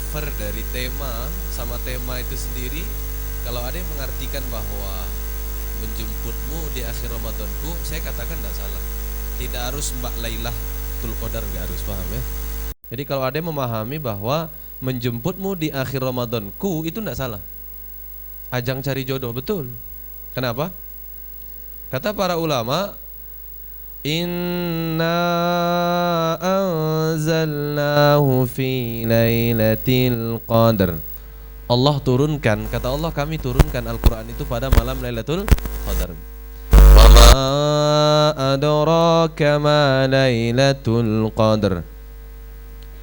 cover dari tema sama tema itu sendiri, kalau ada yang mengartikan bahwa menjemputmu di akhir Ramadanku, saya katakan tidak salah. Tidak harus Mbak Lailah Tul Qadar, nggak harus, paham ya. Jadi kalau ada yang memahami bahwa menjemputmu di akhir Ramadanku itu tidak salah. Ajang cari jodoh, betul. Kenapa? Kata para ulama, inna anzalnahu fi lailatul qadar. Allah turunkan, kata Allah, kami turunkan Al-Quran itu pada malam Lailatul Qadar. Wa ma adraka ma Lailatul Qadar.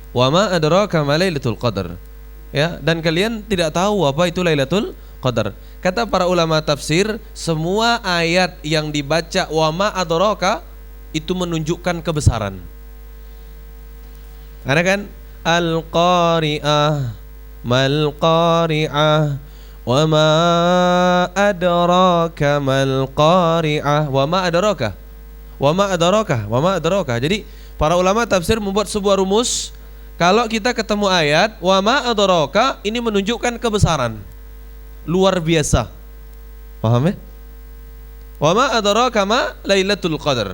Wa ma adraka ma Lailatul Qadar. Ya, dan kalian tidak tahu apa itu Lailatul Qadar. Kata para ulama tafsir, semua ayat yang dibaca wa ma adraka itu menunjukkan kebesaran. Ada kan Al-Qari'ah, mal qari'ah, wa ma adraka mal qari'ah, wa ma adraka, wa ma adraka, wa ma adraka. Jadi para ulama tafsir membuat sebuah rumus, kalau kita ketemu ayat wa ma adraka, ini menunjukkan kebesaran luar biasa. Paham ya? Wa ma adraka ma Lailatul Qadar.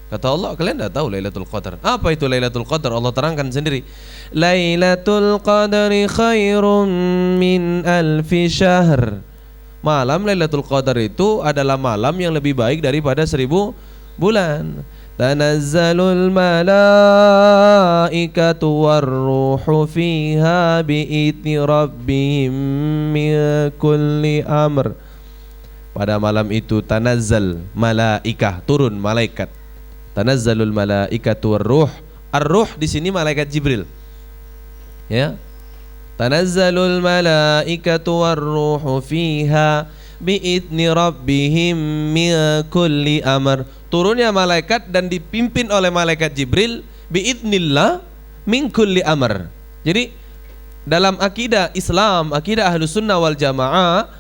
Kata Allah, kalian tidak tahu Lailatul Qadar. Apa itu Lailatul Qadar? Allah terangkan sendiri. Lailatul Qadri khairum min alfi syahr. Malam Lailatul Qadar itu adalah malam yang lebih baik daripada 1000 bulan. Tanazzalul malaikatu warruhu fiha bi'idni rabbihim min kulli amr. Pada malam itu tanazzal malaikah, turun malaikat. Tanazzalul malaikatu warruh. Ar-ruh di sini malaikat Jibril. Ya. Tanazzalul malaikatu warruhu fiha bi'idni rabbihim min kulli amr. Turunnya malaikat dan dipimpin oleh malaikat Jibril bi'idnillah min kulli amr. Jadi dalam akidah Islam, akidah Ahlus Sunnah wal Jamaah,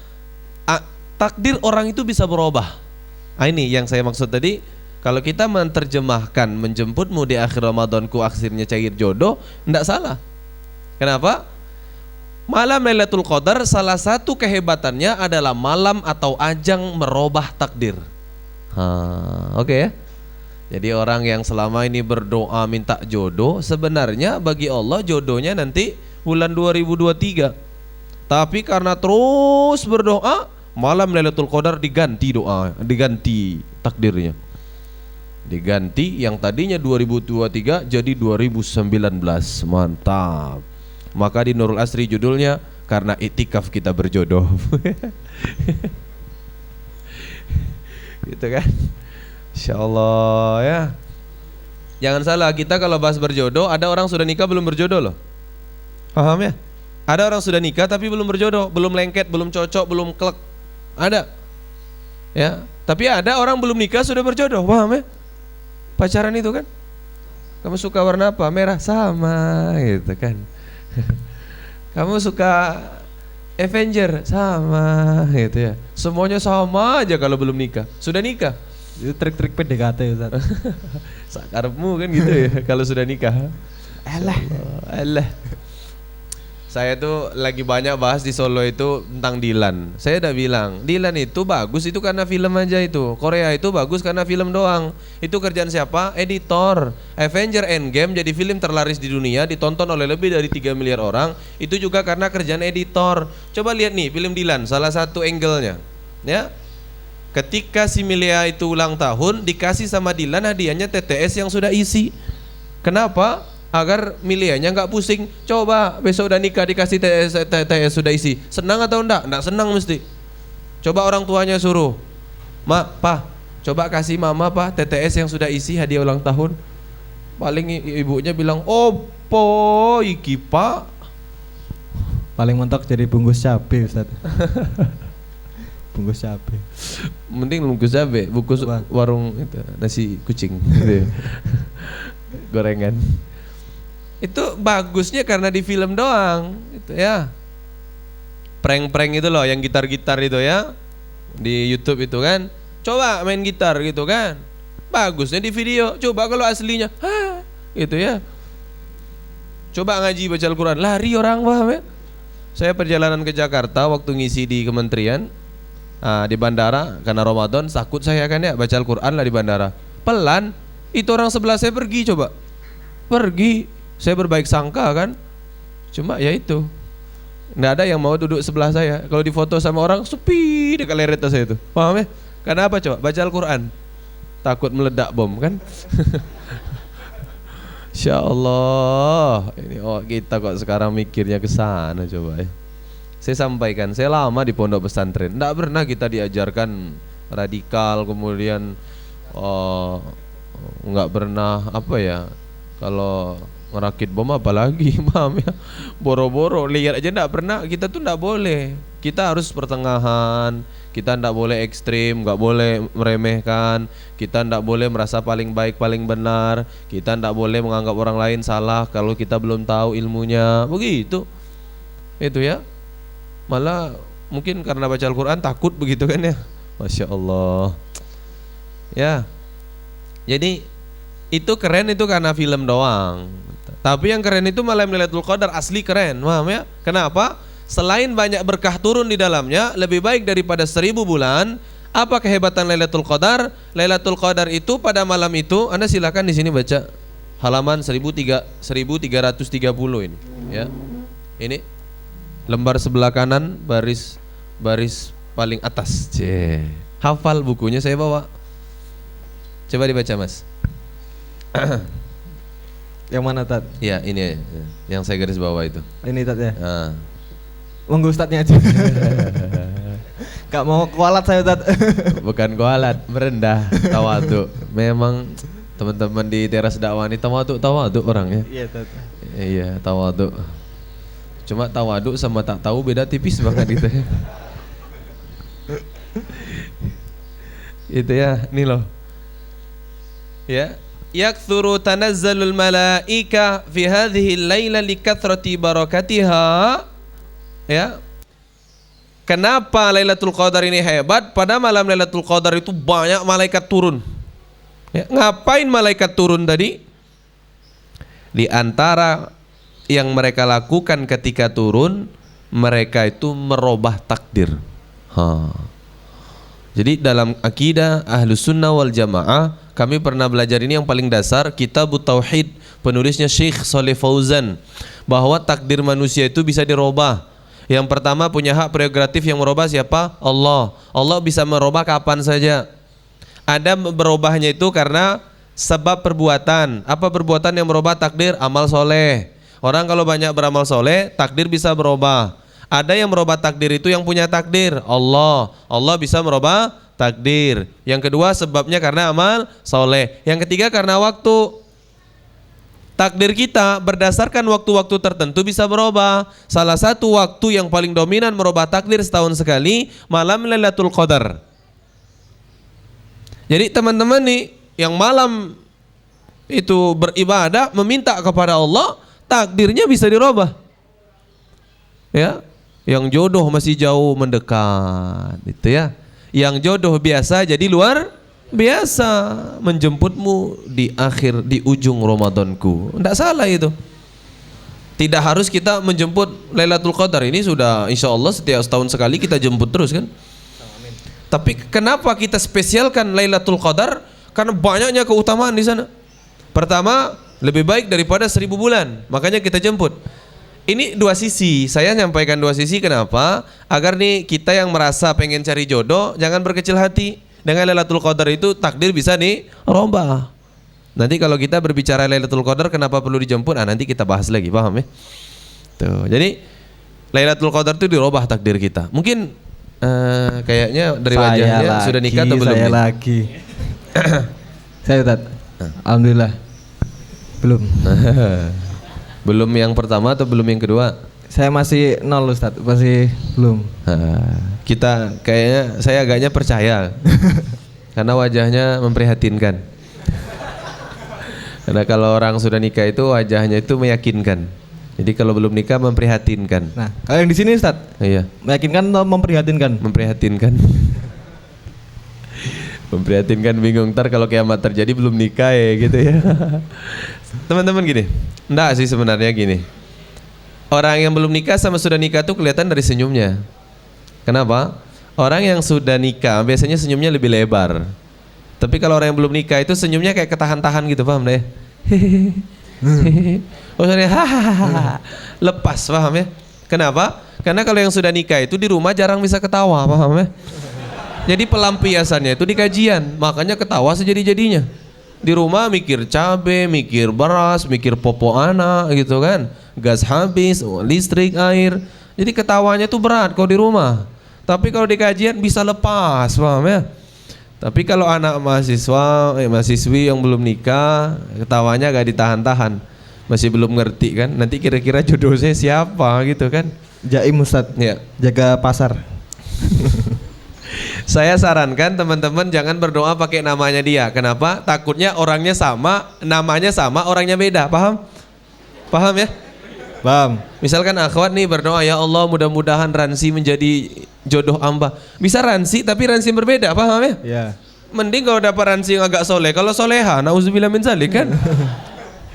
takdir orang itu bisa berubah. Ini yang saya maksud tadi. Kalau kita menerjemahkan menjemputmu di akhir Ramadanku akhirnya cair jodoh, tidak salah. Kenapa? Malam Lailatul Qadar salah satu kehebatannya adalah malam atau ajang merubah takdir. Oke ya. Jadi orang yang selama ini berdoa minta jodoh, sebenarnya bagi Allah jodohnya nanti bulan 2023. Tapi karena terus berdoa, malam Lailatul Qadar diganti doa, diganti takdirnya. Diganti yang tadinya 2023 jadi 2019. Mantap. Maka di Nurul Asri judulnya karena iktikaf kita berjodoh. Gitu kan? Insyaallah ya. Jangan salah, kita kalau bahas berjodoh, ada orang sudah nikah belum berjodoh loh. Paham ya? Ada orang sudah nikah tapi belum berjodoh, belum lengket, belum cocok, belum klek. Ada. Ya, tapi ada orang belum nikah sudah berjodoh, paham ya? Pacaran itu kan, kamu suka warna apa? Merah, sama gitu kan. Kamu suka Avenger, sama gitu ya. Semuanya sama aja kalau belum nikah. Sudah nikah, Itu trik-trik PDKT Ustaz. sakarepmu kan gitu ya. Kalau sudah nikah, Alah. alah. Saya tuh lagi banyak bahas di Solo itu tentang Dilan. Saya udah bilang, Dilan itu bagus itu karena film aja itu. Korea itu bagus karena film doang. Itu kerjaan siapa? Editor. Avenger Endgame jadi film terlaris di dunia, ditonton oleh lebih dari 3 miliar orang. Itu juga karena kerjaan editor. Coba lihat nih film Dilan, salah satu angle-nya. Ya. Ketika si Milia itu ulang tahun, dikasih sama Dilan hadiahnya TTS yang sudah isi. Kenapa? Agar Milianya nggak pusing. Coba besok udah nikah dikasih TTS sudah isi, senang atau enggak? Enggak senang mesti. Coba orang tuanya suruh, "Ma, Pa, coba kasih mama Pa TTS yang sudah isi hadiah ulang tahun." Paling ibunya bilang, "Opo iki Pak?" Paling mentok jadi bungkus cabe Ustaz. Bungkus cabe. Mending bungkus cabe, bungkus warung itu nasi kucing gitu ya. Gorengan. Itu bagusnya karena di film doang itu ya. Prank-prank itu loh yang gitar-gitar itu ya. Di YouTube itu kan. Coba main gitar gitu kan. Bagusnya di video. Coba kalau aslinya gitu ya. Coba ngaji baca Al-Quran, lari orang, paham ya? Saya perjalanan ke Jakarta waktu ngisi di kementerian, di bandara, karena Ramadan takut saya kan ya baca Al-Quran lah di bandara. Pelan, itu orang sebelah saya pergi coba. Pergi, saya berbaik sangka kan. Cuma ya itu, nggak ada yang mau duduk sebelah saya. Kalau difoto sama orang, sepi dekat leret saya itu, paham ya? Karena apa coba? Baca Al-Quran, takut meledak bom kan. Insya Allah, ini kita kok sekarang mikirnya ke sana coba ya. Saya sampaikan, saya lama di pondok pesantren, tidak pernah kita diajarkan radikal, kemudian nggak pernah apa ya, kalau ngerakit bom apalagi, paham ya? Boro-boro lihat aja nggak pernah. Kita tuh nggak boleh, kita harus pertengahan. Kita tidak boleh ekstrim, nggak boleh meremehkan. Kita tidak boleh merasa paling baik, paling benar. Kita tidak boleh menganggap orang lain salah kalau kita belum tahu ilmunya. Begitu, itu ya. Malah mungkin karena baca Al-Quran takut begitu kan ya. Masya Allah. Ya, jadi itu keren itu karena film doang. Tapi yang keren itu malam Lailatul Qadar asli keren, paham ya? Kenapa? Selain banyak berkah turun di dalamnya, lebih baik daripada 1000 bulan. Apa kehebatan Lailatul Qadar? Lailatul Qadar itu pada malam itu, Anda silakan di sini baca halaman 1330 ini, ya. Ini lembar sebelah kanan baris paling atas. Hafal bukunya saya bawa. Coba dibaca, Mas. Yang mana, Tat? Ya, ini yang saya garis bawah itu. Ini, Tat ya. Nah. Monggo Ustadznya aja. Gak mau kualat saya, Tat. Bukan kualat, merendah, tawadhu. Memang teman-teman di teras dakwah ini tawadhu orangnya. Iya, Tat. Iya, tawadhu. Cuma tawadhu sama tak tahu beda tipis banget gitu ya. Itu ya, nih loh. Ya, yakthuru tanazzalul malaika fi hadhihi al-laila likathrati barakatiha. Ya. Kenapa Lailatul Qadar ini hebat? Pada malam Lailatul Qadar itu banyak malaikat turun. Ya, ngapain malaikat turun tadi? Di antara yang mereka lakukan ketika turun, mereka itu merubah takdir. Jadi dalam akidah Ahlus Sunnah wal Jamaah, kami pernah belajar ini yang paling dasar, Kitabut Tauhid, penulisnya Syekh Shalih Fauzan, bahwa takdir manusia itu bisa dirubah. Yang pertama punya hak prerogatif yang merubah siapa? Allah. Allah bisa merubah kapan saja. Ada berubahnya itu karena sebab perbuatan. Apa perbuatan yang merubah takdir? Amal soleh. Orang kalau banyak beramal soleh, takdir bisa berubah. Ada yang merubah takdir itu yang punya takdir, Allah. Allah bisa merubah takdir. Yang kedua sebabnya karena amal soleh. Yang ketiga karena waktu. Takdir kita berdasarkan waktu-waktu tertentu bisa berubah. Salah satu waktu yang paling dominan merubah takdir setahun sekali, malam Lailatul Qadar. Jadi teman-teman nih yang malam itu beribadah, meminta kepada Allah, takdirnya bisa dirubah. Ya, yang jodoh masih jauh mendekat, itu ya. Yang jodoh biasa jadi luar biasa, menjemputmu di ujung Ramadanku. Tidak salah itu. Tidak harus kita menjemput Lailatul Qadar, ini sudah insya Allah setiap setahun sekali kita jemput terus kan. Amin. Tapi kenapa kita spesialkan Lailatul Qadar? Karena banyaknya keutamaan di sana. Pertama, lebih baik daripada 1000 bulan, makanya kita jemput. Ini dua sisi, saya nyampaikan dua sisi. Kenapa? Agar nih kita yang merasa pengen cari jodoh jangan berkecil hati. Dengan Lailatul Qadar itu takdir bisa dirubah. Nanti kalau kita berbicara Lailatul Qadar kenapa perlu dijemput? Nanti kita bahas lagi, paham ya? Tuh, jadi Lailatul Qadar itu dirubah takdir kita. Mungkin kayaknya dari wajahnya sudah nikah atau belum? Saya lagi. Saya Ustaz. Alhamdulillah. Belum. Belum yang pertama atau belum yang kedua? Saya masih nol Ustaz, masih belum. Kita kayaknya saya agaknya percaya karena wajahnya memprihatinkan. Karena kalau orang sudah nikah itu wajahnya itu meyakinkan. Jadi kalau belum nikah memprihatinkan. Nah, kalau yang di sini Ustaz, iya. Meyakinkan atau memprihatinkan? Memprihatinkan. Memprihatinkan, bingung ntar kalau kiamat terjadi belum nikah ya gitu ya. Teman-teman gini. Enggak sih sebenarnya gini. Orang yang belum nikah sama sudah nikah tuh kelihatan dari senyumnya. Kenapa? Orang yang sudah nikah biasanya senyumnya lebih lebar. Tapi kalau orang yang belum nikah itu senyumnya kayak ketahan-tahan gitu, paham deh? Hahaha. Lepas, paham ya? Kenapa? Karena kalau yang sudah nikah itu di rumah jarang bisa ketawa, paham ya? Jadi pelampiasannya itu di kajian, makanya ketawa sejadi-jadinya. Di rumah mikir cabe, mikir beras, mikir popo anak gitu kan. Gas habis, listrik, air. Jadi ketawanya tuh berat kalau di rumah. Tapi kalau di kajian bisa lepas, paham ya? Tapi kalau anak mahasiswi yang belum nikah, ketawanya gak ditahan-tahan. Masih belum ngerti kan, nanti kira-kira jodoh saya siapa gitu kan. Jaim Ustadz, ya. Jaga pasar. Saya sarankan teman-teman jangan berdoa pakai namanya dia. Kenapa? Takutnya orangnya sama, namanya sama, orangnya beda. Paham? Paham ya? Paham. Misalkan akhwat nih berdoa, ya Allah mudah-mudahan Ransi menjadi jodoh amba. Bisa Ransi tapi Ransi berbeda, paham ya? Iya. Mending kalau dapat Ransi yang agak soleh. Kalau soleha, nauzubillah min zalik kan?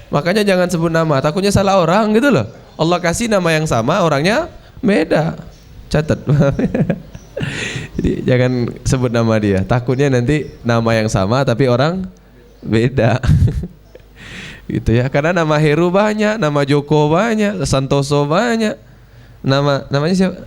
Makanya jangan sebut nama, takutnya salah orang gitu loh. Allah kasih nama yang sama, orangnya beda. Catat. Jadi jangan sebut nama dia. Takutnya nanti nama yang sama tapi orang beda. Gitu ya. Karena nama Heru banyak, nama Joko banyak, Santoso banyak. Namanya siapa?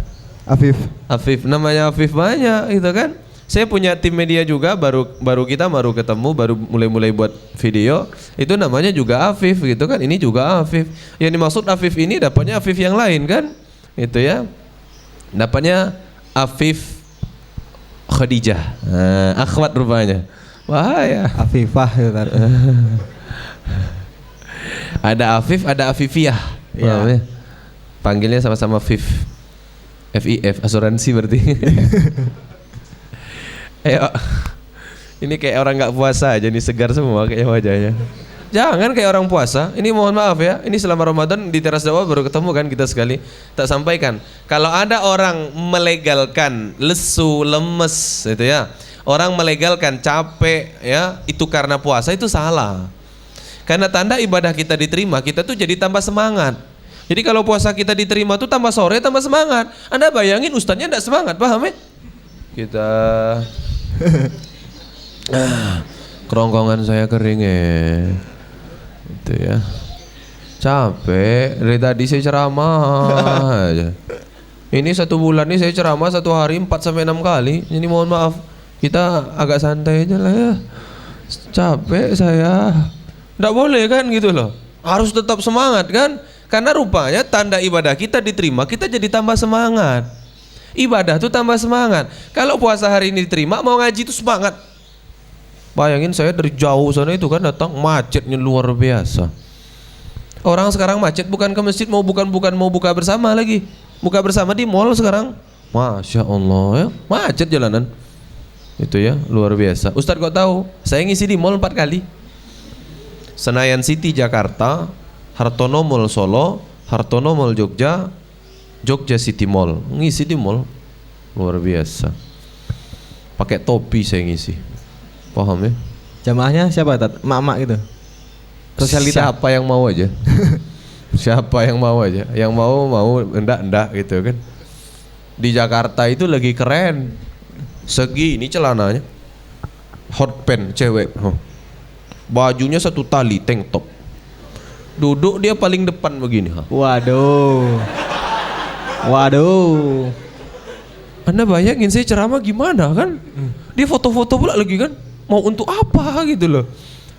Afif. Namanya Afif banyak gitu kan. Saya punya tim media juga baru ketemu, baru mulai buat video. Itu namanya juga Afif gitu kan. Ini juga Afif. Yang dimaksud Afif ini dapatnya Afif yang lain kan? Itu ya. Dapatnya Afif Khadijah. Akhwat rupanya. Bahaya. Afifah ya. Ada Afif, ada Afifiyah. Ya. Panggilnya sama-sama FIF. FIF, asuransi berarti. Ayo. Ini kayak orang nggak puasa aja nih, segar semua kayak wajahnya. Jangan kayak orang puasa. Ini mohon maaf ya. Ini selama Ramadan di teras dakwah baru ketemu kan kita sekali. Tak sampaikan. Kalau ada orang melegalkan lesu, lemes, itu ya. Orang melegalkan capek, ya, itu karena puasa itu salah. Karena tanda ibadah kita diterima, kita tuh jadi tambah semangat. Jadi kalau puasa kita diterima tuh tambah sore tambah semangat. Anda bayangin ustadznya enggak semangat, paham ya? Kita kerongkongan saya kering ya. Itu ya. Capek, dari tadi saya ceramah aja. Ini 1 bulan nih saya ceramah 1 hari 4-6 kali. Jadi mohon maaf, kita agak santai aja lah ya. Capek saya. Nggak boleh kan gitu loh. Harus tetap semangat kan. Karena rupanya tanda ibadah kita diterima, kita jadi tambah semangat. Ibadah tuh tambah semangat. Kalau puasa hari ini diterima, mau ngaji itu semangat. Bayangin saya dari jauh sana itu kan datang, macetnya luar biasa. Orang sekarang macet bukan ke masjid, mau buka bersama lagi. Buka bersama di mall sekarang. Masya Allah ya, macet jalanan. Itu ya, luar biasa. Ustadz kok tahu? Saya ngisi di mall 4 kali. Senayan City Jakarta, Hartono Mall Solo, Hartono Mall Jogja, Jogja City Mall. Ngisi di mall. Luar biasa. Pakai topi saya ngisi. Paham ya? Jamaahnya siapa Tat? Mak-mak gitu. Sosialita. Siapa yang mau aja. Siapa yang mau aja. Yang mau enggak gitu kan. Di Jakarta itu lagi keren. Segini celananya. Hot pants cewek. Bajunya 1 tali, tank top. Duduk dia paling depan begini. Waduh. Anda bayangin saya ceramah gimana kan? Dia foto-foto pula lagi kan? Mau untuk apa gitu loh?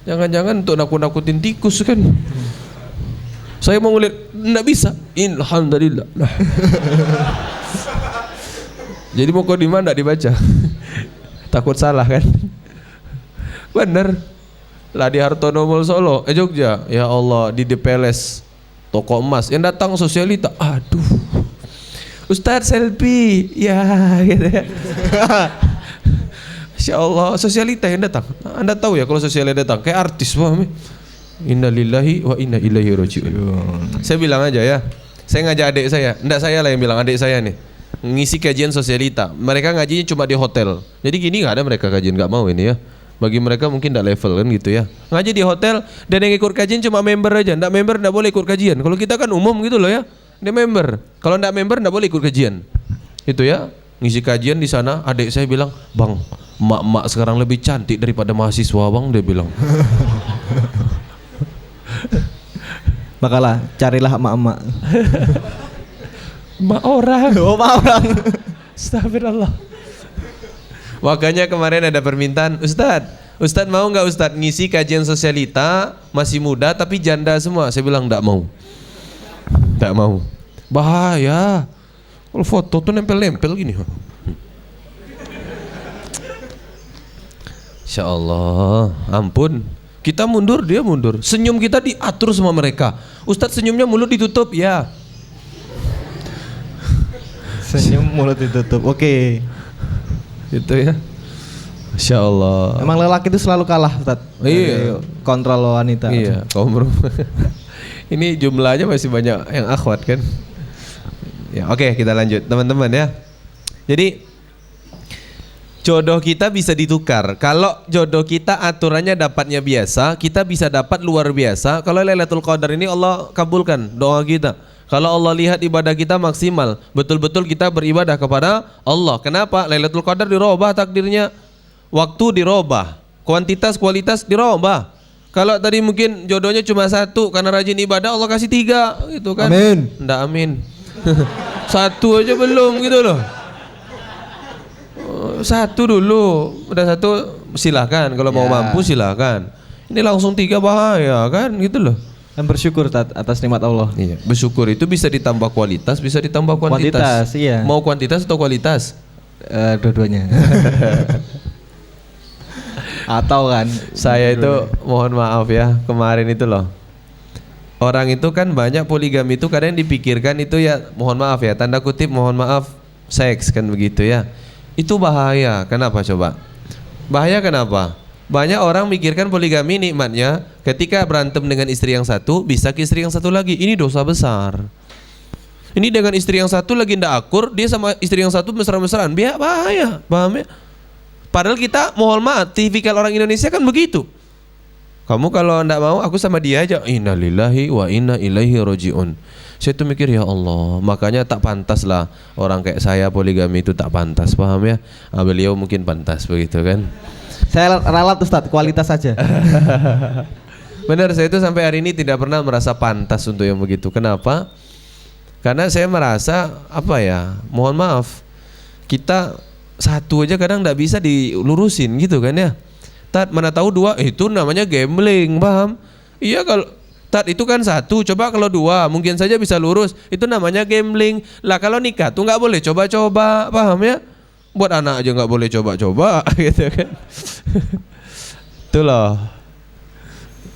Jangan-jangan untuk nakut-nakutin tikus kan? Saya mau ngeliat, nggak bisa. Alhamdulillah. Jadi mau kau di mana dibaca? Takut salah kan? Bener. Lah di Hartono Mall Solo, Jogja, ya Allah, di The Palace, toko emas, yang datang sosialita, aduh, Ustadz selfie, ya, gitu ya. Masya Allah, sosialita yang datang. Anda tahu ya kalau sosialita datang, kayak artis, paham ya? Inna lillahi wa inna ilaihi raji'un. Saya bilang aja ya, saya ngajak adik saya, enggak saya lah yang bilang, adik saya nih, ngisi kajian sosialita. Mereka ngajinya cuma di hotel. Jadi gini nggak ada mereka kajian, nggak mau ini ya. Bagi mereka mungkin tidak level kan gitu ya. Ngaji di hotel dan yang ikut kajian cuma member aja. Ndak member ndak boleh ikut kajian. Kalau kita kan umum gitu loh ya. Dia member. Kalau ndak member ndak boleh ikut kajian. Itu ya. Ngisi kajian di sana, adik saya bilang, "Bang, emak-emak sekarang lebih cantik daripada mahasiswa, Bang," dia bilang. Makalah carilah emak-emak. Emak orang. Oh, emak orang. Astagfirullah. Makanya kemarin ada permintaan, Ustadz mau nggak Ustadz ngisi kajian sosialita, masih muda tapi janda semua. Saya bilang nggak mau. Bahaya. Kalau foto tuh nempel-nempel gini. Insya Allah, ampun. Kita mundur, dia mundur. Senyum kita diatur sama mereka. Ustadz senyumnya mulut ditutup, ya. Senyum mulut ditutup. Oke. Gitu ya. Masya Allah. Emang lelaki itu selalu kalah, Ustaz. Iya. Kontrol wanita. Iya, kaum perempuan. Ini jumlahnya masih banyak yang akhwat kan. Ya, oke, kita lanjut teman-teman ya. Jadi jodoh kita bisa ditukar. Kalau jodoh kita aturannya dapatnya biasa, kita bisa dapat luar biasa. Kalau Lailatul Qadar ini Allah kabulkan doa kita. Kalau Allah lihat ibadah kita maksimal, betul-betul kita beribadah kepada Allah. Kenapa? Lailatul Qadar dirubah takdirnya. Waktu dirubah, kuantitas kualitas dirubah. Kalau tadi mungkin jodohnya cuma satu, karena rajin ibadah Allah kasih 3 gitu kan. Amin. Nggak amin. Satu aja belum gitu loh. Satu dulu, udah satu silahkan. Kalau mau mampu silahkan. Ini langsung 3 bahaya kan gitu loh. Dan bersyukur atas nikmat Allah. Iya. Bersyukur itu bisa ditambah kualitas, bisa ditambah kuantitas. Kuantitas, iya. Mau kuantitas atau kualitas? Dua-duanya. Atau kan Saya itu mohon maaf ya, kemarin itu loh. Orang itu kan banyak poligami itu kadang dipikirkan itu ya, mohon maaf ya, tanda kutip mohon maaf, seks kan begitu ya. Itu bahaya. Kenapa coba? Bahaya kenapa? Banyak orang mikirkan poligami nikmatnya ketika berantem dengan istri yang satu bisa ke istri yang satu lagi. Ini dosa besar. Ini dengan istri yang satu lagi ndak akur, dia sama istri yang satu mesra-mesraan. Bahaya, paham ya? Padahal kita mohon maaf, tipikal orang Indonesia kan begitu. Kamu kalau ndak mau aku sama dia aja. Innalillahi wa inna ilaihi rajiun. Saya tuh mikir ya Allah, makanya tak pantas lah orang kayak saya poligami itu tak pantas, paham ya? Beliau mungkin pantas begitu kan? Saya ralat Ustaz, kualitas saja. Benar, saya itu sampai hari ini tidak pernah merasa pantas untuk yang begitu. Kenapa? Karena saya merasa apa ya? Mohon maaf, kita satu aja kadang nggak bisa dilurusin gitu kan ya. Mana tahu 2 itu namanya gambling, paham? Iya kalau itu kan 1, coba kalau 2 mungkin saja bisa lurus, itu namanya gambling. Lah kalau nikah tuh nggak boleh coba-coba, paham ya? Buat anak aja nggak boleh coba-coba gitu kan. Itu loh.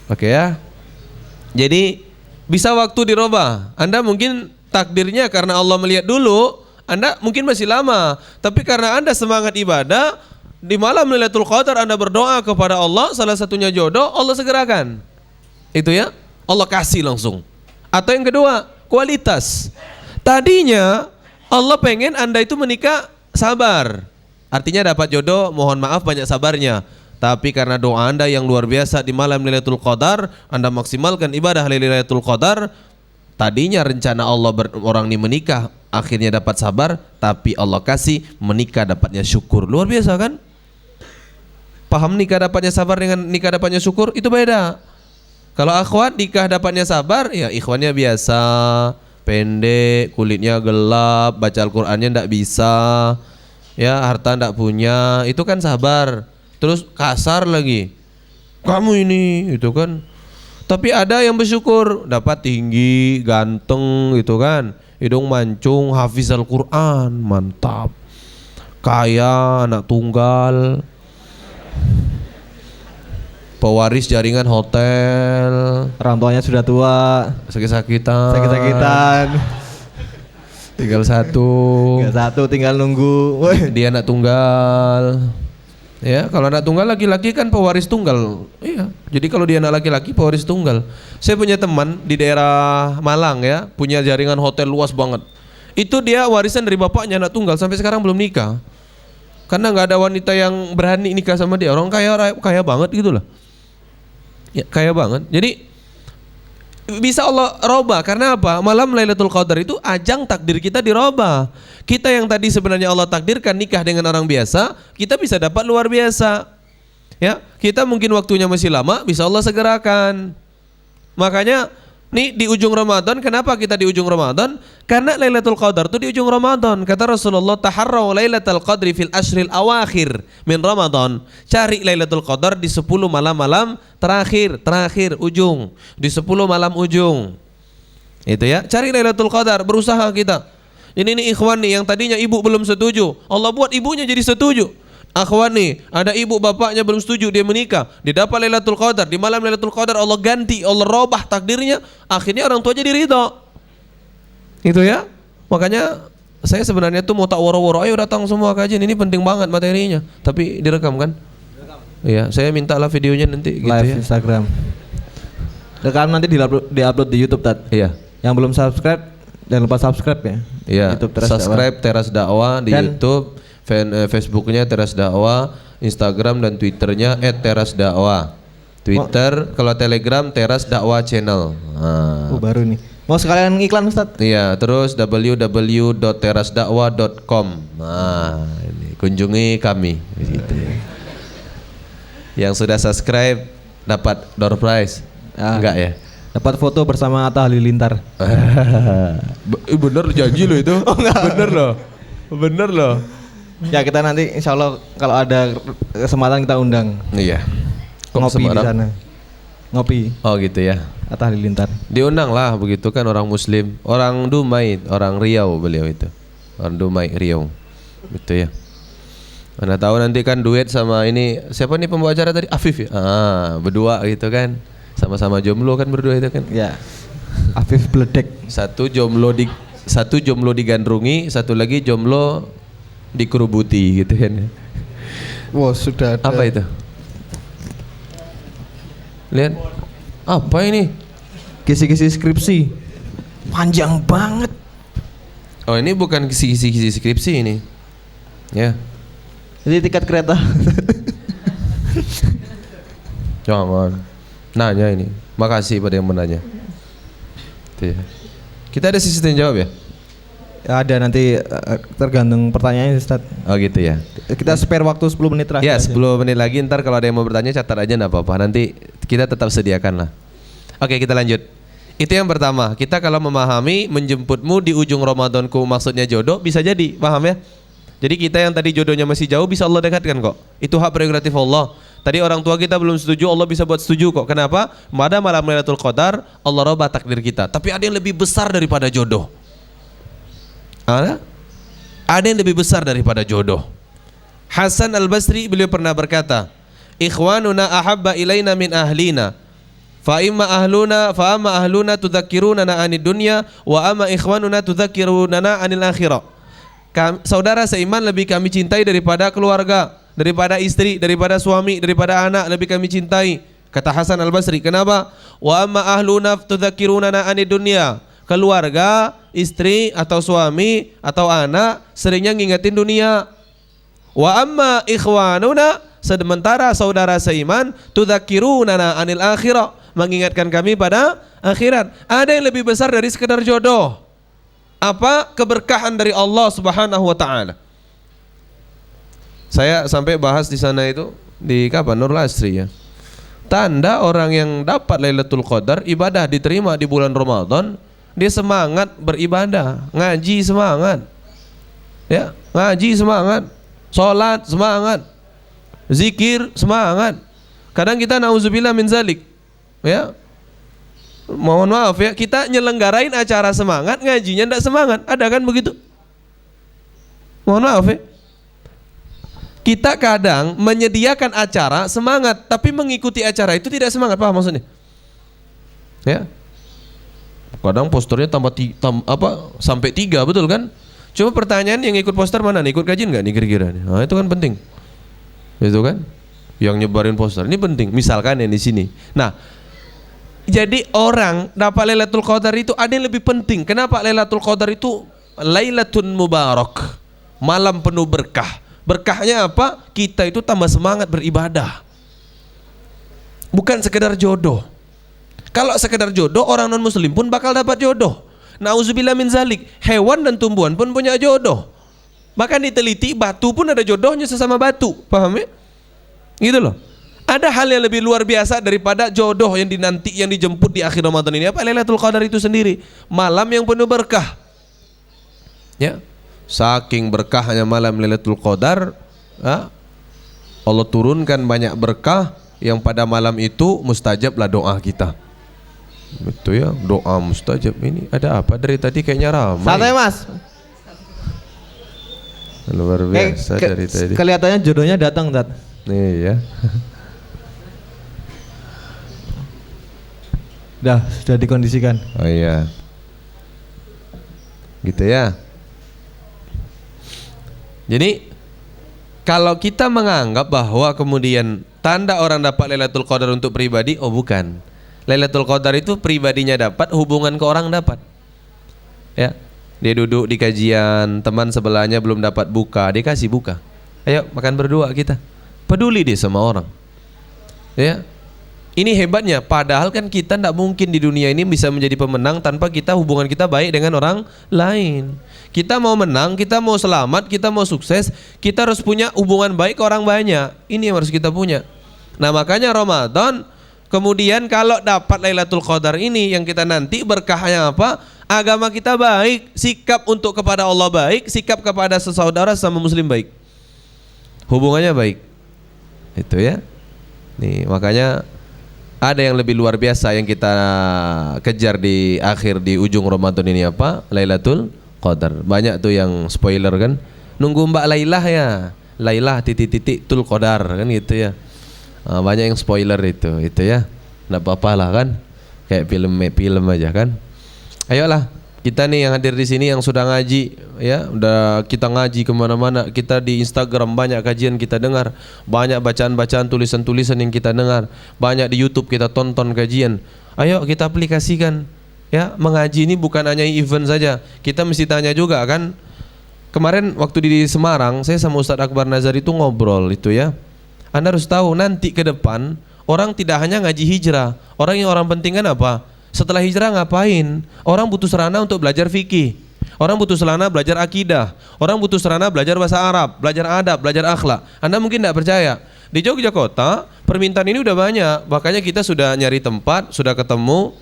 Oke ya. Jadi bisa waktu dirubah. Anda mungkin takdirnya karena Allah melihat dulu, Anda mungkin masih lama, tapi karena Anda semangat ibadah, di malam Lailatul Qadar Anda berdoa kepada Allah, salah satunya jodoh, Allah segerakan. Itu ya, Allah kasih langsung. Atau yang kedua, kualitas. Tadinya Allah pengen Anda itu menikah sabar. Artinya dapat jodoh, mohon maaf banyak sabarnya. Tapi karena doa Anda yang luar biasa di malam Lailatul Qadar, Anda maksimalkan ibadah Lailatul Qadar. Tadinya rencana Allah orang ini menikah, akhirnya dapat sabar, tapi Allah kasih menikah dapatnya syukur. Luar biasa kan? Paham nikah dapatnya sabar dengan nikah dapatnya syukur? Itu beda. Kalau akhwat nikah dapatnya sabar, ya ikhwannya biasa, pendek, kulitnya gelap, baca Al-Qur'annya ndak bisa, ya harta ndak punya, itu kan sabar. Terus kasar lagi, kamu ini, itu kan. Tapi ada yang bersyukur, dapat tinggi, ganteng gitu kan, hidung mancung, hafiz Al-Qur'an, mantap, kaya, anak tunggal, pewaris jaringan hotel, orang tuanya sudah tua, sakit-sakitan, tinggal satu, tinggal nunggu. Dia anak tunggal. Ya, kalau anak tunggal laki-laki kan pewaris tunggal. Iya. Jadi kalau dia anak laki-laki pewaris tunggal. Saya punya teman di daerah Malang ya, punya jaringan hotel luas banget. Itu dia warisan dari bapaknya anak tunggal sampai sekarang belum nikah. Karena nggak ada wanita yang berani nikah sama dia. Orang kaya banget gitu loh. Ya, kaya banget. Jadi bisa Allah robah. Karena apa? Malam Lailatul Qadar itu ajang takdir kita dirobah. Kita yang tadi sebenarnya Allah takdirkan nikah dengan orang biasa, kita bisa dapat luar biasa. Ya, kita mungkin waktunya masih lama, bisa Allah segerakan. Makanya nih di ujung Ramadan, kenapa kita di ujung Ramadan? Karena Lailatul Qadar itu di ujung Ramadan. Kata Rasulullah, taharraw Lailatul Qadri fil ashril awakhir min Ramadan. Cari Lailatul Qadar di 10 malam-malam terakhir ujung. Di 10 malam ujung. Itu ya, cari Lailatul Qadar, berusaha kita. Ini nih ikhwan nih yang tadinya ibu belum setuju, Allah buat ibunya jadi setuju. Akhwan nih, ada ibu bapaknya belum setuju dia menikah, dia dapat Lailatul Qadar, di malam Lailatul Qadar Allah ganti, Allah robah takdirnya, akhirnya orang tua jadi ridho. Itu ya. Makanya saya sebenarnya tuh mau tak woro-woro, ayo datang semua kajian, ini penting banget materinya. Tapi direkam kan? Iya, saya mintalah videonya nanti gitu live ya. Instagram. Rekam nanti diupload di YouTube Tat. Iya. Yang belum subscribe jangan lupa subscribe ya. Iya. YouTube Teras Subscribe Dakwah. Teras Dakwah di Dan YouTube, Facebooknya Teras Dakwah, Instagram dan Twitternya @terasdakwah. Twitter, kalau Telegram Teras Dakwah Channel. Nah. baru nih. Mau sekalian iklan Ustaz? Iya, terus www.terasdakwah.com. Nah, ini kunjungi kami gitu. Yang sudah subscribe dapat door prize. Enggak ya? Dapat foto bersama Atta Halilintar. Bener janji lo itu. Bener loh. Ya kita nanti insya Allah kalau ada kesempatan kita undang. Iya. Ngopi di sana. Ngopi. Oh gitu ya. Atta Halilintar. Diundang lah begitu kan, orang Muslim, orang Dumai, orang Riau beliau itu. Orang Dumai Riau. Gitu ya. Mana tahu nanti kan duet sama ini, siapa nih pembawa acara tadi? Afif ya. Berdua gitu kan. Sama-sama jomblo kan berdua itu kan. Ya. Afif Bledek. Satu jomblo digandrungi, satu lagi jomblo dikerubuti gitu kan. Wow, sudah ada. Apa itu? Lihat. Apa ini? Kisi-kisi skripsi. Panjang banget. Oh, ini bukan kisi-kisi skripsi ini. Ya. Jadi tiket kereta. Jangan. Nanya ini. Makasih pada yang menanya. Itu ya. Kita ada sistem jawab ya? Ada nanti tergantung pertanyaannya Ustaz. Oh gitu ya. Kita spare waktu 10 menit terakhir. Ya, aja. 10 menit lagi, ntar kalau ada yang mau bertanya catat aja enggak apa-apa. Nanti kita tetap sediakan lah. Oke, kita lanjut. Itu yang pertama. Kita kalau memahami menjemputmu di ujung Ramadanku maksudnya jodoh, bisa jadi, paham ya? Jadi kita yang tadi jodohnya masih jauh bisa Allah dekatkan kok. Itu hak prerogatif Allah. Tadi orang tua kita belum setuju, Allah bisa buat setuju kok. Kenapa? Pada malam Lailatul Qadar Allah robah takdir kita. Tapi ada yang lebih besar daripada jodoh. Ada yang lebih besar daripada jodoh. Hasan Al-Basri beliau pernah berkata, "Ikhwanuna ahabba ilaina min ahlina. Fa amma ahluna tudzakkirunana anid dunya wa amma ikhwanuna tudzakkirunana anil akhirah." Saudara seiman lebih kami cintai daripada keluarga, daripada istri, daripada suami, daripada anak, lebih kami cintai. Kata Hasan Al-Basri. Kenapa? Wa amma ahluna tudzakkirunana anid dunya. Keluarga, istri atau suami atau anak seringnya ngingetin dunia. Wa amma ikhwanuna, sementara saudara seiman tudzakkirunana anil akhirah, mengingatkan kami pada akhirat. Ada yang lebih besar dari sekedar jodoh. Apa? Keberkahan dari Allah Subhanahu wa taala. Saya sampai bahas di sana itu di kapan? Nurul Asri ya. Tanda orang yang dapat Lailatul Qadar, ibadah diterima di bulan Ramadan, dia semangat beribadah, ngaji semangat. Ya, ngaji semangat, salat semangat, zikir semangat. Kadang kita nauzubillah min zalik. Ya. Mohon maaf ya, kita nyelenggarain acara semangat, ngajinya enggak semangat. Ada kan begitu? Mohon maaf ya. Kita kadang menyediakan acara semangat, tapi mengikuti acara itu tidak semangat, paham maksudnya? Ya. Kadang posternya sampai 3, betul kan? Cuma pertanyaan yang ikut poster mana nih? Ikut kajian nggak nih kira-kira? Nah, itu kan penting. Itu kan? Yang nyebarin poster ini penting. Misalkan yang di sini. Nah, jadi orang dapat Lailatul Qadar itu ada yang lebih penting. Kenapa Lailatul Qadar itu Lailatun Mubarak, malam penuh berkah, Berkahnya apa? Kita itu tambah semangat beribadah. Bukan sekedar jodoh. Kalau sekedar jodoh, orang non muslim pun bakal dapat jodoh. Nauzubillah min zalik. Hewan dan tumbuhan pun punya jodoh. Bahkan diteliti, batu pun ada jodohnya sesama batu. Paham ya? Gitu loh. Ada hal yang lebih luar biasa daripada jodoh yang dinanti, yang dijemput di akhir Ramadan ini. Apa? Lailatul Qadar itu sendiri. Malam yang penuh berkah. Ya. Saking berkahnya malam Lailatul Qadar, Allah turunkan banyak berkah yang pada malam itu mustajablah doa kita. Itu ya, doa mustajab. Ini ada apa dari tadi kayaknya ramai. Santai Mas. Luar biasa dari tadi. Kelihatannya jodohnya datang, Tat. Nih ya. Sudah dikondisikan. Oh iya. Gitu ya. Jadi kalau kita menganggap bahwa kemudian tanda orang dapat Lailatul Qadar untuk pribadi, oh bukan. Lailatul Qadar itu pribadinya dapat, hubungan ke orang dapat. Ya. Dia duduk di kajian, teman sebelahnya belum dapat buka, dia kasih buka. Ayo makan berdua kita. Peduli dia sama orang. Ya. Ini hebatnya, padahal kan kita tidak mungkin di dunia ini bisa menjadi pemenang tanpa kita hubungan kita baik dengan orang lain. Kita mau menang, kita mau selamat, kita mau sukses, kita harus punya hubungan baik ke orang banyak. Ini yang harus kita punya. Nah makanya Ramadan, kemudian kalau dapat Lailatul Qadar ini yang kita nanti berkahnya apa? Agama kita baik, sikap untuk kepada Allah baik, sikap kepada sesaudara sama muslim baik. Hubungannya baik. Itu ya. Nih makanya ada yang lebih luar biasa yang kita kejar di akhir, di ujung Ramadan ini apa? Lailatul Qadar. Banyak tuh yang spoiler kan. Nunggu Mbak Lailah ya. Lailah titik-titik tul Qadar kan gitu ya. Banyak yang spoiler itu ya. Enggak apa-apa lah kan. Kayak film aja kan. Ayolah, kita nih yang hadir di sini yang sudah ngaji ya, udah kita ngaji kemana-mana, kita di Instagram banyak kajian kita dengar, banyak bacaan-bacaan, tulisan-tulisan yang kita dengar, banyak di YouTube kita tonton kajian. Ayo kita aplikasikan ya, mengaji ini bukan hanya event saja, kita mesti tanya juga kan. Kemarin waktu di Semarang saya sama Ustadz Akbar Nazar itu ngobrol itu ya. Anda harus tahu nanti ke depan orang tidak hanya ngaji hijrah, orang yang orang penting kan apa? Setelah hijrah ngapain? Orang butuh sarana untuk belajar fikih. Orang butuh sarana belajar akidah. Orang butuh sarana belajar bahasa Arab, belajar adab, belajar akhlak. Anda mungkin tidak percaya. Di Yogyakarta permintaan ini udah banyak. Makanya kita sudah nyari tempat, sudah ketemu.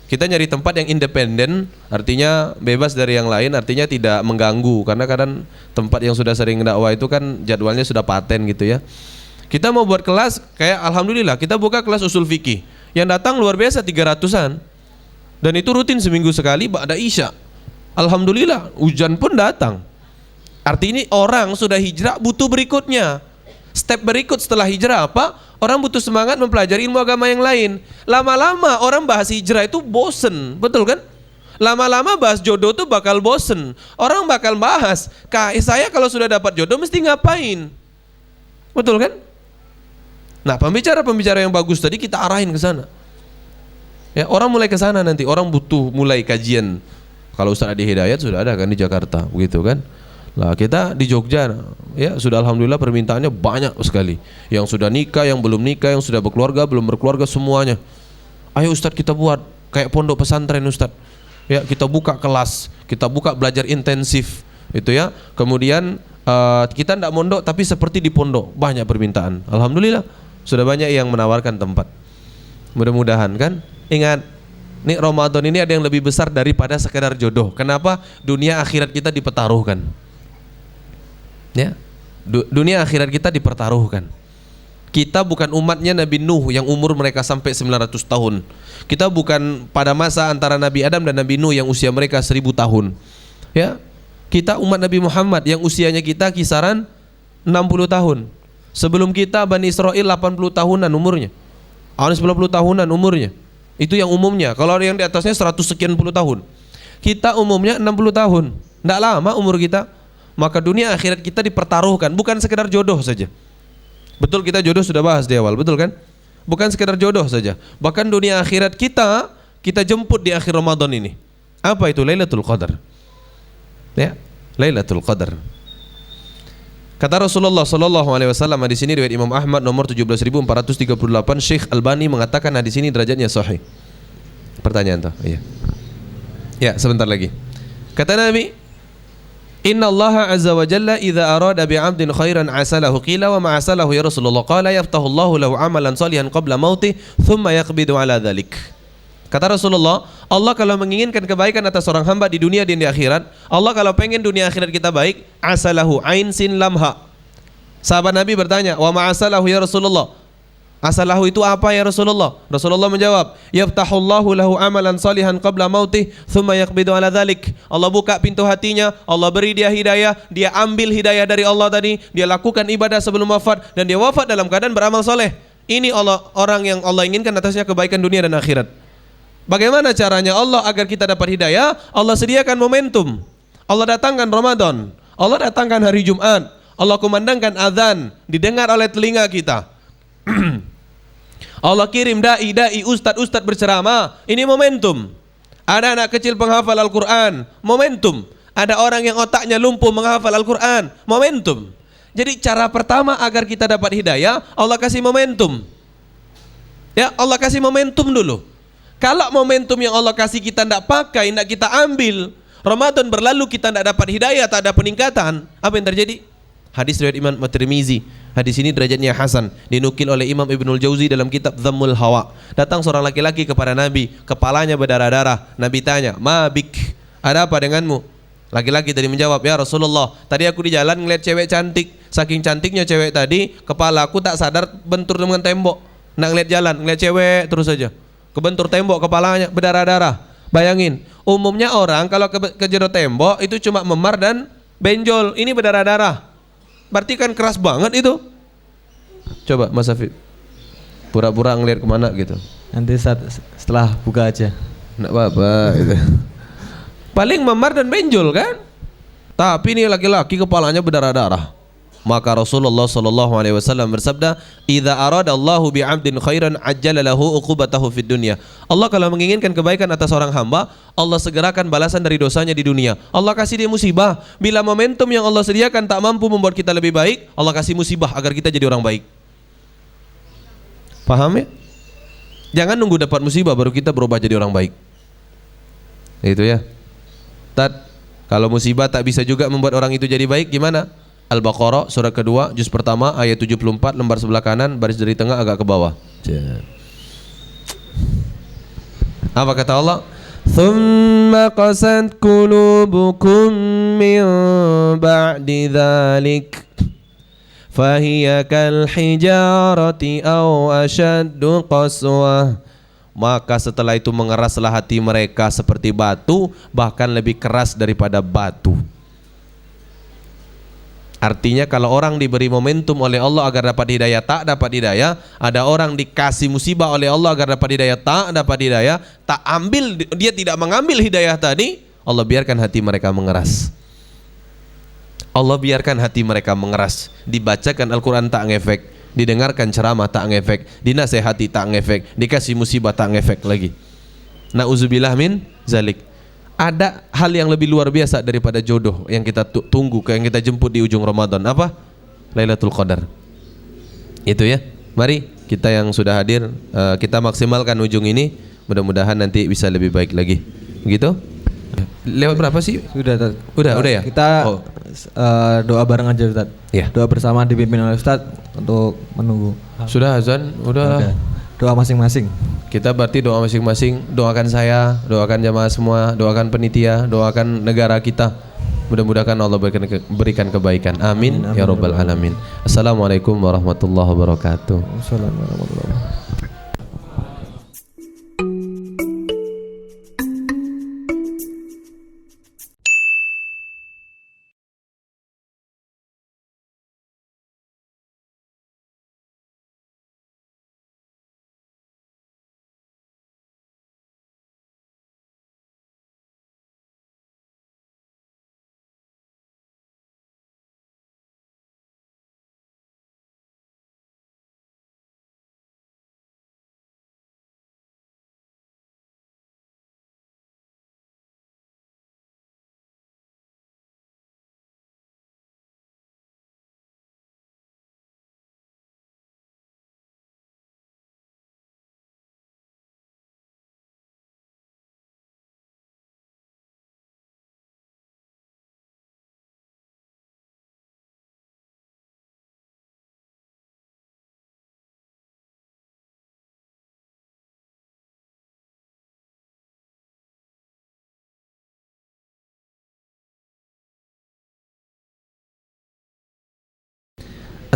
Kita nyari tempat yang independen, artinya bebas dari yang lain, artinya tidak mengganggu. Karena kadang tempat yang sudah sering dakwah itu kan jadwalnya sudah paten gitu ya. Kita mau buat kelas, kayak alhamdulillah kita buka kelas usul fikih. Yang datang luar biasa 300-an. Dan itu rutin seminggu sekali ba'da Isya. Alhamdulillah hujan pun datang. Artinya orang sudah hijrah butuh berikutnya. Step berikut setelah hijrah apa? Orang butuh semangat mempelajari ilmu agama yang lain. Lama-lama orang bahas hijrah itu bosen, betul kan? Lama-lama bahas jodoh tuh bakal bosen. Orang bakal bahas, saya kalau sudah dapat jodoh mesti ngapain? Betul kan? Nah pembicara-pembicara yang bagus tadi kita arahin ke sana. Ya, orang mulai ke sana nanti, orang butuh mulai kajian. Kalau Ustaz Adi Hidayat sudah ada kan di Jakarta, begitu kan? Lah kita di Jogja, ya sudah alhamdulillah permintaannya banyak sekali. Yang sudah nikah, yang belum nikah, yang sudah berkeluarga, belum berkeluarga semuanya. Ayo Ustaz kita buat kayak pondok pesantren Ustaz. Ya kita buka kelas, kita buka belajar intensif, itu ya. Kemudian kita tidak mondok tapi seperti di pondok, banyak permintaan. Alhamdulillah sudah banyak yang menawarkan tempat. Mudah-mudahan kan. Ingat, nih Ramadan ini ada yang lebih besar daripada sekedar jodoh. Kenapa? Dunia akhirat kita dipertaruhkan. Ya, dunia akhirat kita dipertaruhkan. Kita bukan umatnya Nabi Nuh yang umur mereka sampai 900 tahun. Kita bukan pada masa antara Nabi Adam dan Nabi Nuh yang usia mereka 1000 tahun. Ya, kita umat Nabi Muhammad yang usianya kita kisaran 60 tahun. Sebelum kita Bani Israel 80 tahunan umurnya. 90 tahunan umurnya. Itu yang umumnya. Kalau yang di atasnya 100 sekian puluh tahun. Kita umumnya 60 tahun. Tidak lama umur kita. Maka dunia akhirat kita dipertaruhkan. Bukan sekedar jodoh saja. Betul kita jodoh sudah bahas di awal. Betul kan? Bukan sekedar jodoh saja. Bahkan dunia akhirat kita jemput di akhir Ramadan ini. Apa itu? Lailatul Qadar. Ya, Lailatul Qadar. Kata Rasulullah sallallahu alaihi wasallam di sini riwayat Imam Ahmad nomor 17.438, Syekh Albani mengatakan di sini derajatnya sahih. Pertanyaan tuh, iya. Ya, sebentar lagi. Kata Nabi, Inna Allah azza wa jalla idza arada bi'abdin khairan asalahu qila wa ma asalahu ya Rasulullah qala yaftahu Allahu lahu amalan salihan qabla mautih thumma yaqbidu ala dhalik. Kata Rasulullah, Allah kalau menginginkan kebaikan atas seorang hamba di dunia dan di akhirat, Allah kalau pengen dunia akhirat kita baik, asalahu ain sin lam ha. Sahabat Nabi bertanya, wa ma asalahu ya Rasulullah? Asalahu itu apa ya Rasulullah? Rasulullah menjawab, yaftahullahu lahu amalan salihan qabla mautih thumma yaqbidu ala dhalik. Allah buka pintu hatinya, Allah beri dia hidayah, dia ambil hidayah dari Allah tadi, dia lakukan ibadah sebelum wafat dan dia wafat dalam keadaan beramal soleh. Ini orang yang Allah inginkan atasnya kebaikan dunia dan akhirat. Bagaimana caranya Allah agar kita dapat hidayah? Allah sediakan momentum. Allah datangkan Ramadan, Allah datangkan hari Jumat, Allah kumandangkan azan, didengar oleh telinga kita. Allah kirim dai-dai, ustad-ustad berceramah. Ini momentum. Ada anak kecil penghafal Al-Quran, momentum. Ada orang yang otaknya lumpuh menghafal Al-Quran, momentum. Jadi cara pertama agar kita dapat hidayah, Allah kasih momentum. Ya, Allah kasih momentum dulu. Kalau momentum yang Allah kasih kita tidak pakai, tidak kita ambil, Ramadan berlalu kita tidak dapat hidayah, tak ada peningkatan, apa yang terjadi? Hadis riwayat Imam At-Tirmizi. Hadis ini derajatnya hasan, dinukil oleh Imam Ibnul Jauzi dalam kitab Dhammul Hawa. Datang seorang laki-laki kepada Nabi, kepalanya berdarah-darah. Nabi tanya, "Ma bik? Ada apa denganmu?" Laki-laki tadi menjawab, "Ya Rasulullah, tadi aku di jalan ngeliat cewek cantik. Saking cantiknya cewek tadi, kepala aku tak sadar bentur dengan tembok. Nak ngeliat jalan, ngeliat cewek terus saja. Kebentur tembok, kepalanya berdarah-darah." Bayangin, umumnya orang kalau kejedot tembok itu cuma memar dan benjol. Ini berdarah-darah. Berarti kan keras banget itu. Coba Mas Hafid, pura-pura ngeliat kemana gitu. Nanti setelah buka aja. Nggak apa-apa gitu. Paling memar dan benjol kan. Tapi ini laki-laki kepalanya berdarah-darah. Maka Rasulullah sallallahu alaihi wasallam bersabda, "Idza arada Allahu bi'abdin khairan ajjala lahu uqubatahu fid dunya." Allah kalau menginginkan kebaikan atas seorang hamba, Allah segerakan balasan dari dosanya di dunia. Allah kasih dia musibah. Bila momentum yang Allah sediakan tak mampu membuat kita lebih baik, Allah kasih musibah agar kita jadi orang baik. Paham ya? Jangan nunggu dapat musibah baru kita berubah jadi orang baik. Itu ya. Kalau musibah tak bisa juga membuat orang itu jadi baik, gimana? Al-Baqarah surah kedua juz pertama ayat 74 lembar sebelah kanan baris dari tengah agak ke bawah. Apa kata Allah? Thumma qasat qulubukum min ba'di dhalik fahiya kal hijarati aw ashaddu qaswah. Maka setelah itu mengeraslah hati mereka seperti batu, bahkan lebih keras daripada batu. Artinya kalau orang diberi momentum oleh Allah agar dapat hidayah, tak dapat hidayah. Ada orang dikasih musibah oleh Allah agar dapat hidayah, tak dapat hidayah. Tak ambil, dia tidak mengambil hidayah tadi, Allah biarkan hati mereka mengeras. Allah biarkan hati mereka mengeras. Dibacakan Al-Quran tak ngefek, didengarkan ceramah tak ngefek, dinasehati tak ngefek, dikasih musibah tak ngefek lagi. Na'udzubillah min zalik. Ada hal yang lebih luar biasa daripada jodoh yang kita tunggu, yang kita jemput di ujung Ramadan. Apa? Lailatul Qadar. Itu ya. Mari kita yang sudah hadir, kita maksimalkan ujung ini. Mudah-mudahan nanti bisa lebih baik lagi. Begitu? Lewat berapa sih? Udah ya? Kita doa bareng aja Ustaz. Ya. Doa bersama dipimpin oleh Ustaz untuk menunggu. Sudah azan? Udah. Doa masing-masing. Kita berarti doa masing-masing. Doakan saya, doakan jamaah semua, doakan penitia, doakan negara kita. Mudah-mudahan Allah berikan kebaikan. Amin, ya rabbal alamin. Assalamualaikum warahmatullahi wabarakatuh. Assalamualaikum warahmatullahi wabarakatuh.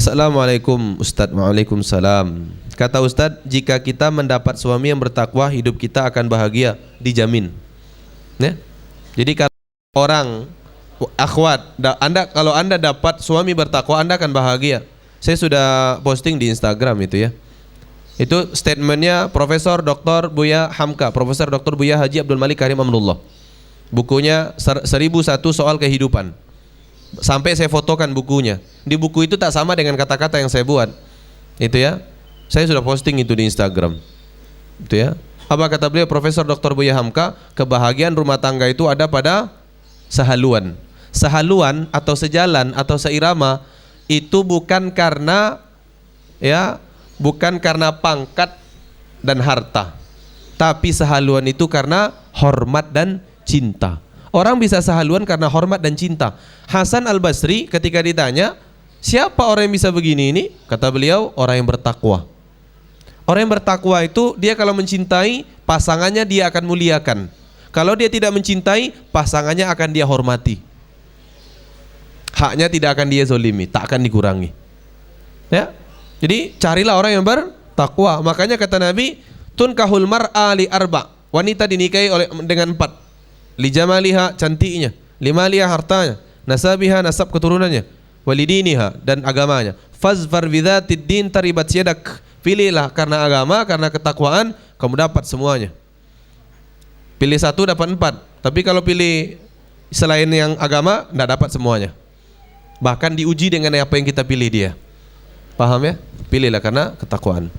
Assalamualaikum Ustadz. Waalaikumsalam. Kata Ustadz, jika kita mendapat suami yang bertakwa, hidup kita akan bahagia, dijamin. Ya? Jadi kalau orang akhwat, kalau anda dapat suami bertakwa, anda akan bahagia. Saya sudah posting di Instagram itu ya. Itu statementnya Profesor Dr. Buya Hamka, Profesor Dr. Buya Haji Abdul Malik Karim Amanullah. Bukunya 1001 Soal Kehidupan. Sampai saya fotokan bukunya. Di buku itu tak sama dengan kata-kata yang saya buat. Itu ya. Saya sudah posting itu di Instagram. Itu ya. Apa kata beliau Profesor Dr. Buya Hamka? Kebahagiaan rumah tangga itu ada pada sehaluan. Sehaluan atau sejalan atau seirama itu bukan karena bukan karena pangkat dan harta. Tapi sehaluan itu karena hormat dan cinta. Orang bisa sehaluan karena hormat dan cinta. Hasan Al-Basri ketika ditanya, siapa orang yang bisa begini ini? Kata beliau, orang yang bertakwa. Orang yang bertakwa itu dia kalau mencintai pasangannya dia akan muliakan. Kalau dia tidak mencintai pasangannya akan dia hormati. Haknya tidak akan dia zolimi, tak akan dikurangi. Ya. Jadi carilah orang yang bertakwa. Makanya kata Nabi, tunkahul mar'a li arba. Wanita dinikahi dengan 4. Li jamaliha, cantiknya, limaliha, hartanya, nasabiha, nasab keturunannya, walidiniha, dan agamanya. Fazfar bidzatid din taribat yadak. Pilihlah karena agama, karena ketakwaan, kamu dapat semuanya. Pilih 1 dapat 4. Tapi kalau pilih selain yang agama, tidak dapat semuanya. Bahkan diuji dengan apa yang kita pilih dia. Paham ya? Pilihlah karena ketakwaan.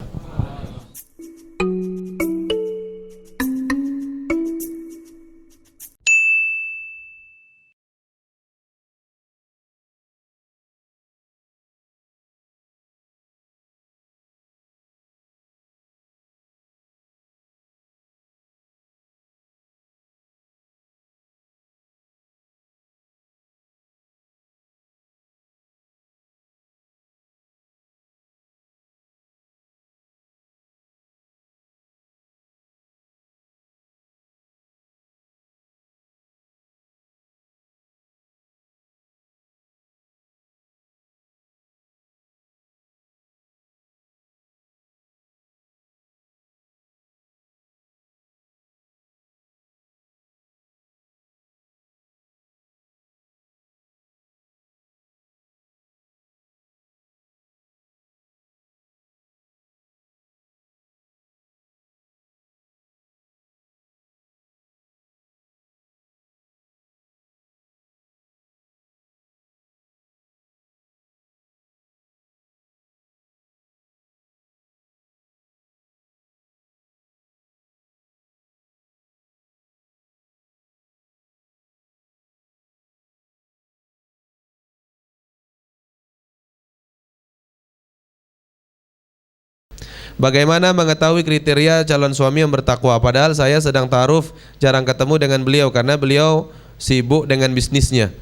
Bagaimana mengetahui kriteria calon suami yang bertakwa? Padahal saya sedang ta'aruf, jarang ketemu dengan beliau karena beliau sibuk dengan bisnisnya.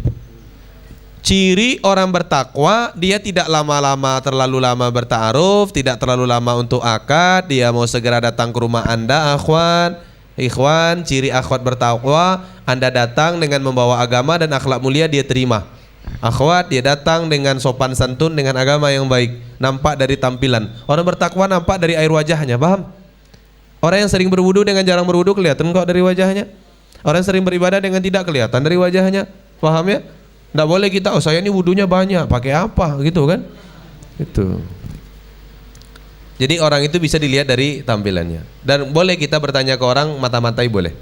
Ciri orang bertakwa, dia tidak terlalu lama berta'aruf, tidak terlalu lama untuk akad, dia mau segera datang ke rumah Anda, ikhwan. Ciri akhwat bertakwa, Anda datang dengan membawa agama dan akhlak mulia, dia terima. Akhwat, dia datang dengan sopan santun, dengan agama yang baik, nampak dari tampilan. Orang bertakwa nampak dari air wajahnya, paham? Orang yang sering berwudu dengan jarang berwudu kelihatan kok dari wajahnya. Orang yang sering beribadah dengan tidak kelihatan dari wajahnya, paham ya? Nggak boleh kita, oh saya ini wudunya banyak, pakai apa gitu kan? Itu. Jadi orang itu bisa dilihat dari tampilannya. Dan boleh kita bertanya ke orang, mata-matai boleh.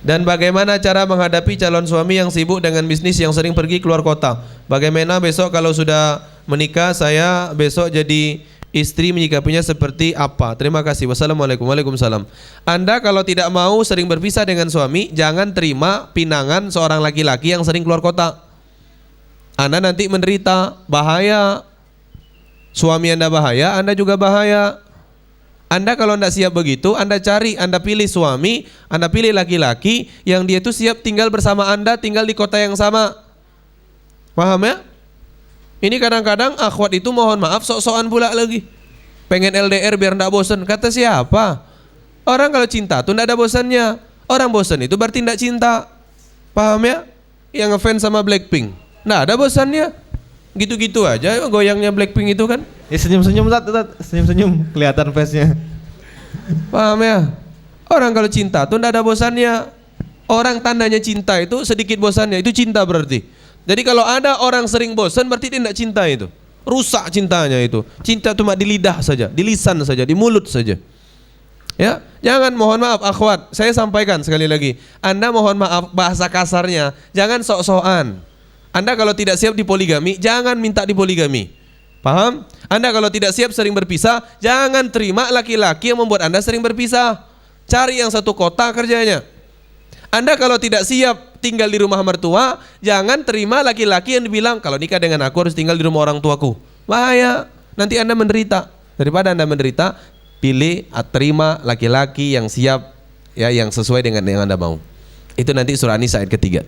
Dan bagaimana cara menghadapi calon suami yang sibuk dengan bisnis yang sering pergi keluar kota? Bagaimana besok kalau sudah menikah saya besok jadi istri menyikapinya seperti apa? Terima kasih. Wassalamualaikum. Waalaikumsalam. Anda kalau tidak mau sering berpisah dengan suami, jangan terima pinangan seorang laki-laki yang sering keluar kota. Anda nanti menderita, bahaya. Suami Anda bahaya, Anda juga bahaya. Anda kalau tidak siap begitu, Anda cari, Anda pilih suami, Anda pilih laki-laki yang dia itu siap tinggal bersama Anda, tinggal di kota yang sama. Paham ya? Ini kadang-kadang akhwat itu mohon maaf sok-sokan pula lagi. Pengen LDR biar tidak bosan. Kata siapa? Orang kalau cinta tuh tidak ada bosannya. Orang bosan itu berarti tidak cinta. Paham ya? Yang ngefans sama Blackpink, tidak ada bosannya. Gitu-gitu aja goyangnya Blackpink itu kan. Ya senyum-senyum senyum-senyum kelihatan face-nya. Paham ya? Orang kalau cinta tuh tidak ada bosannya. Orang tandanya cinta itu sedikit bosannya, itu cinta berarti. Jadi kalau ada orang sering bosan berarti dia tidak cinta itu. Rusak cintanya itu. Cinta cuma di lidah saja, di lisan saja, di mulut saja. Ya, jangan mohon maaf akhwat, saya sampaikan sekali lagi. Anda mohon maaf bahasa kasarnya, jangan sok-sokan. Anda kalau tidak siap dipoligami, jangan minta dipoligami. Paham? Anda kalau tidak siap sering berpisah, jangan terima laki-laki yang membuat Anda sering berpisah. Cari yang satu kota kerjanya. Anda kalau tidak siap tinggal di rumah mertua, jangan terima laki-laki yang dibilang kalau nikah dengan aku harus tinggal di rumah orang tuaku. Bahaya, nanti Anda menderita. Daripada Anda menderita, pilih terima laki-laki yang siap, ya, yang sesuai dengan yang Anda mau. Itu nanti surah An-Nisa ayat ketiga.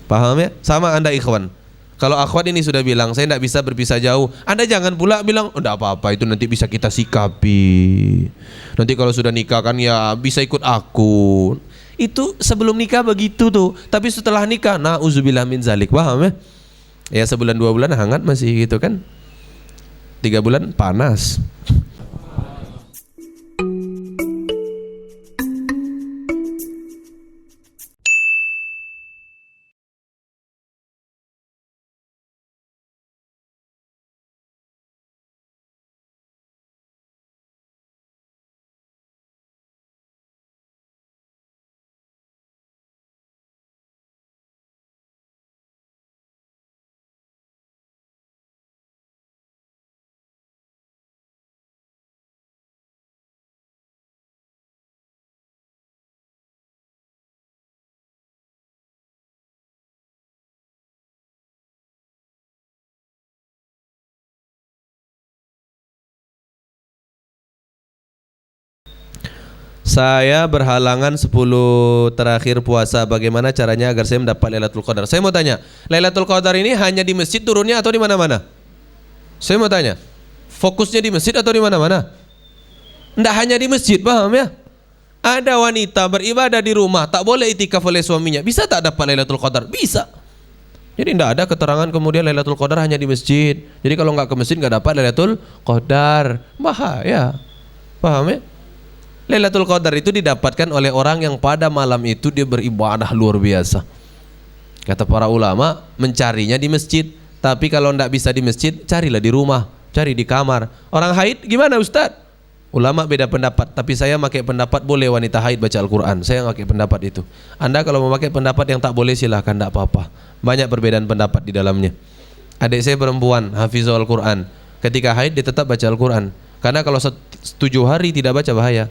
Paham ya? Sama Anda ikhwan. Kalau akhwat ini sudah bilang saya tidak bisa berpisah jauh, Anda jangan pula bilang tidak apa-apa, itu nanti bisa kita sikapi. Nanti kalau sudah nikah kan ya bisa ikut aku. Itu sebelum nikah begitu tuh, tapi setelah nikah na'udzubillah min zalik. Paham ya? Ya sebulan 2 bulan hangat masih gitu kan, 3 bulan panas. Saya berhalangan 10 terakhir puasa. Bagaimana caranya agar saya mendapat Lailatul Qadar? Saya mau tanya, Lailatul Qadar ini hanya di masjid turunnya atau di mana-mana? Saya mau tanya, fokusnya di masjid atau di mana-mana? Tidak hanya di masjid, paham ya? Ada wanita beribadah di rumah, tak boleh itikaf oleh suaminya. Bisa tak dapat Lailatul Qadar? Bisa. Jadi tidak ada keterangan kemudian Lailatul Qadar hanya di masjid. Jadi kalau nggak ke masjid nggak dapat Lailatul Qadar. Bahaya. Paham ya? Lailatul Qadar itu didapatkan oleh orang yang pada malam itu dia beribadah luar biasa. Kata para ulama, mencarinya di masjid. Tapi kalau tidak bisa di masjid, carilah di rumah, cari di kamar. Orang haid gimana Ustaz? Ulama beda pendapat, tapi saya pakai pendapat boleh wanita haid baca Al-Quran. Saya pakai pendapat itu. Anda kalau memakai pendapat yang tak boleh silahkan, tidak apa-apa. Banyak perbedaan pendapat di dalamnya. Adik saya perempuan, hafizul Al-Quran. Ketika haid dia tetap baca Al-Quran. Karena kalau 7 hari tidak baca bahaya.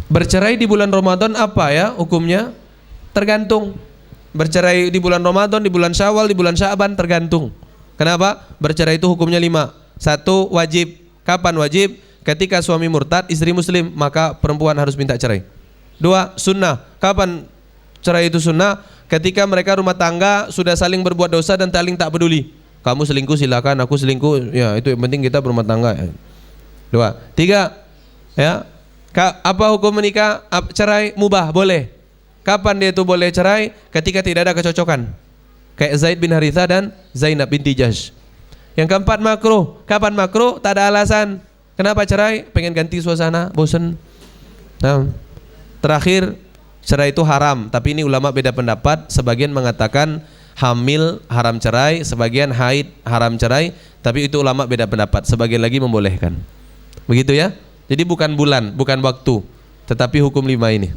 Bercerai di bulan Ramadan apa ya hukumnya? Tergantung. Bercerai di bulan Ramadan, di bulan Syawal, di bulan Sya'ban tergantung. Kenapa? Bercerai itu hukumnya 5. 1. Wajib. Kapan wajib? Ketika suami murtad, istri muslim, maka perempuan harus minta cerai. 2. Sunnah. Kapan cerai itu sunnah? Ketika mereka rumah tangga sudah saling berbuat dosa dan saling tak peduli. Kamu selingkuh silakan, aku selingkuh, ya itu yang penting kita berumah tangga. 2. 3. Ya. Apa hukum menikah? Cerai mubah, boleh. Kapan dia itu boleh cerai? Ketika tidak ada kecocokan. Kayak Zaid bin Haritha dan Zainab binti Jahsh. Yang keempat makruh. Kapan makruh? Tak ada alasan. Kenapa cerai? Pengen ganti suasana, bosen. Nah, terakhir cerai itu haram. Tapi ini ulama beda pendapat. Sebagian mengatakan hamil haram cerai, sebagian haid haram cerai. Tapi itu ulama beda pendapat. Sebagian lagi membolehkan. Begitu ya. Jadi bukan bulan, bukan waktu, tetapi hukum 5 ini.